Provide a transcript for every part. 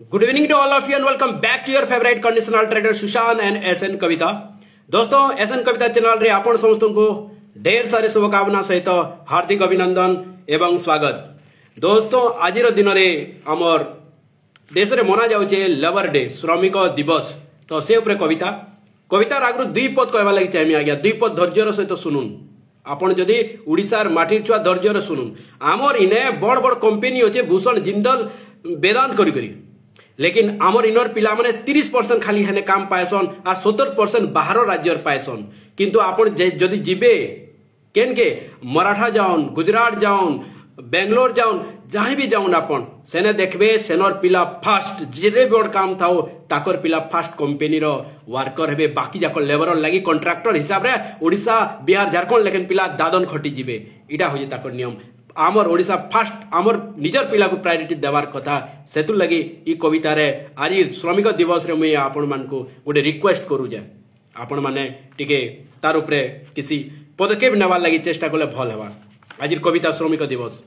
Good evening to all of you and welcome back to your favourite conditional trader Sushant and SN Kavita. दोस्तों SN कविता channel रे आपण समस्त को ढेर सारे शुभकामना सहित हार्दिक अभिनंदन एवं स्वागत। दोस्तों आज दिन में आमर देश में मना जाऊे लेबर डे श्रमिक दिवस। तो से उपरे कविता कवितार आगु दुई पद कहवा लगी चाहिए आज्ञा दुई पद धैर्यर सहित शुणुन आपण जदि उड़ीसार माटिर छुआ धैर्यर शुणुन। आमर इने बड़ बड़ कंपनी अच्छे भूषण जिंदल वेदांत करी लेकिन आमर इनर पिला माने 30% खाली हेने काम पाएसन और 70% बाहर राज्यर पाएसन। किंतु आपण जदि जीवे केन के मराठा जाउन गुजरात जाउन बेंगलोर जाउन जहाँ भी जाउन आपण सेने देखबे सेनर पिला फास्ट जे बड़ काम थाओ ताकर पिला फास्ट कंपनी रो वर्कर हेबे बाकी जाक लेबर लगी कॉन्ट्रैक्टर हिसाब रे ओडिशा बिहार झारखंड लेकिन पिला दादन खटी जीवे इटा होजे ताकर नियम। आमर ओडिशा फास्ट आमर निजर पिला को प्रायोरिटी देवार कथा सेतु लगी ई कविता रे आज श्रमिक दिवस रे मुई आपण मान को गोटे रिक्वेस्ट करू जे आपण माने टिके तार उपरे किसी पदक्षेप नेवार लगी चेष्टा कले भल हेबा। आज कविता श्रमिक दिवस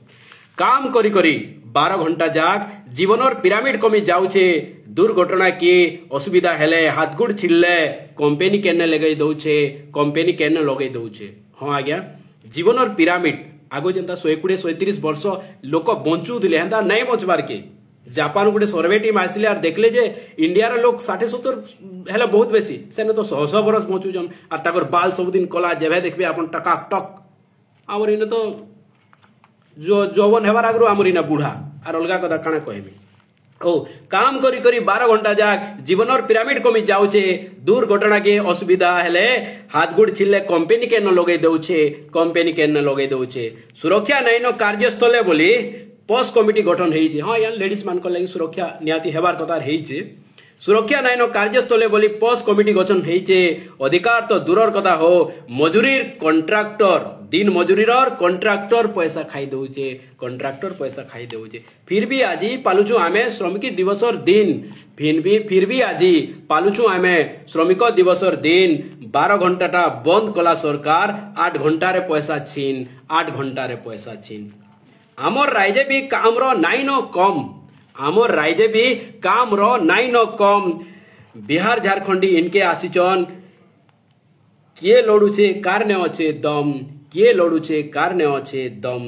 काम करी करी 12 घंटा जाक जीवनर पिरामिड कमी जाउछे दुर्घटना की असुविधा हेले हाथ गुड़ छिल्ले कंपनी केने लगे दउछे कंपनी केने लगे दउछे। हाँ आज्ञा जीवनर पिरामिड आगो जेनता 120-130 वर्ष लोक बंचुले हेन्ता नहीं बचबार के जापान गोटे सर्वे टीम आसते और देखले जे इंडिया रे लोग 60-70 हेले बहुत बेसी सेने तो 100 वर्ष बंचुजन और ताकर बाल सबुदिन कला जेबे देखबे आपन टकाक टक आमर इने तो जो जौवन हेबार आगु आमर इना बुढ़ा और अलगा कथा काना कहमी। ओ काम करी करी 12 घंटा जाक जीवनर पिरामिड कमी जाउछे दुर्घटना के असुविधा हेले हाथ गुड़ छिल्ले कंपनी के न लगे दउछे कंपनी के न लगे दउछे सुरक्षा नहीं न कार्यस्थले बोली पोस्ट कमिटी गठन हेइछे। हाँ यार लेडीज मान को लगी सुरक्षा नियाती हेबार कथा हेइछे सुरक्षा नहीं न कार्यस्थले बोली पोस्ट कमिटी गठन हेइछे। अधिकार तो दूरर कथा हो मजूरीर कॉन्ट्रैक्टर दिन मजूरीर कॉन्ट्रैक्टर पैसा खाई दउछे कॉन्ट्रैक्टर पैसा खाई दउछे। फिर भी आज पालुछु आमे श्रमिक दिवसर दिन फिर भी आज पालुछु आमे श्रमिक दिवसर दिन 12 घंटाटा बंद कला सरकार 8 घंटा रे पैसा छीन 8 घंटा रे पैसा छीन। आमर राज्य भी काम रो नाई न कम आमर राज्य भी काम रो नाई न कम बिहार झारखंडी इनके आसीचन किए लड़ुचे कारने अच्छे दम किए लड़ुचे कारने अच्छे दम।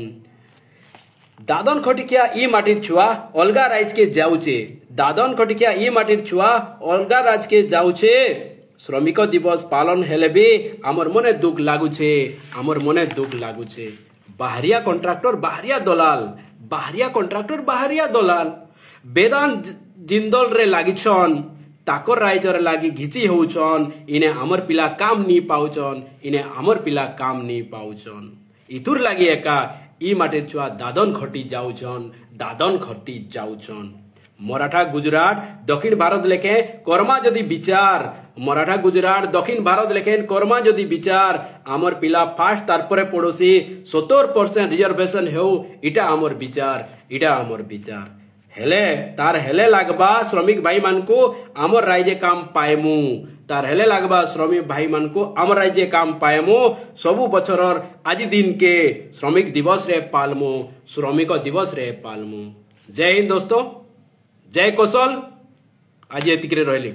दादन खटिकिया ई माटिर छुआ अलगा राज के जाउचे दादन खटिकिया ई माटिर छुआ अलगा राज के जाउचे। श्रमिक दिवस पालन हेले भी आमर मने दुख लागुचे आमर मने दुख लागुचे। बाहरिया कॉन्ट्रैक्टर बाहरिया दलाल बाहरिया कॉन्ट्रैक्टर बाहरिया दलाल वेदांत जिंदल रे लागिछन ताकर राइजर लागी घिची होउछन इने आमर पिला काम नी पाउछन इने आमर पिला काम नी पाउछन। इतुर लागी एका ई माटिर छुआ दादन खटी जाउछन। मराठा गुजरात दक्षिण भारत लेखे कर्मा जदि विचार मराठा गुजरात दक्षिण भारत लेखे कर्मा जदि विचार आमर पिला फास्ट तारपरे पड़ोसी 70% रिजर्वेशन हेउ इटा आमर विचार हेले तार हेले लागबा श्रमिक भाई मान को आमर राज्य काम पाएमु तार हेले लागबा श्रमिक भाई मान को आमर राज्य काम पाएमु सबु बछरर आज दिन के श्रमिक दिवस रे पालमु श्रमिक दिवस रे पालमु। जय हिंद दोस्तों जय कौशल आज एतिक रे रहली।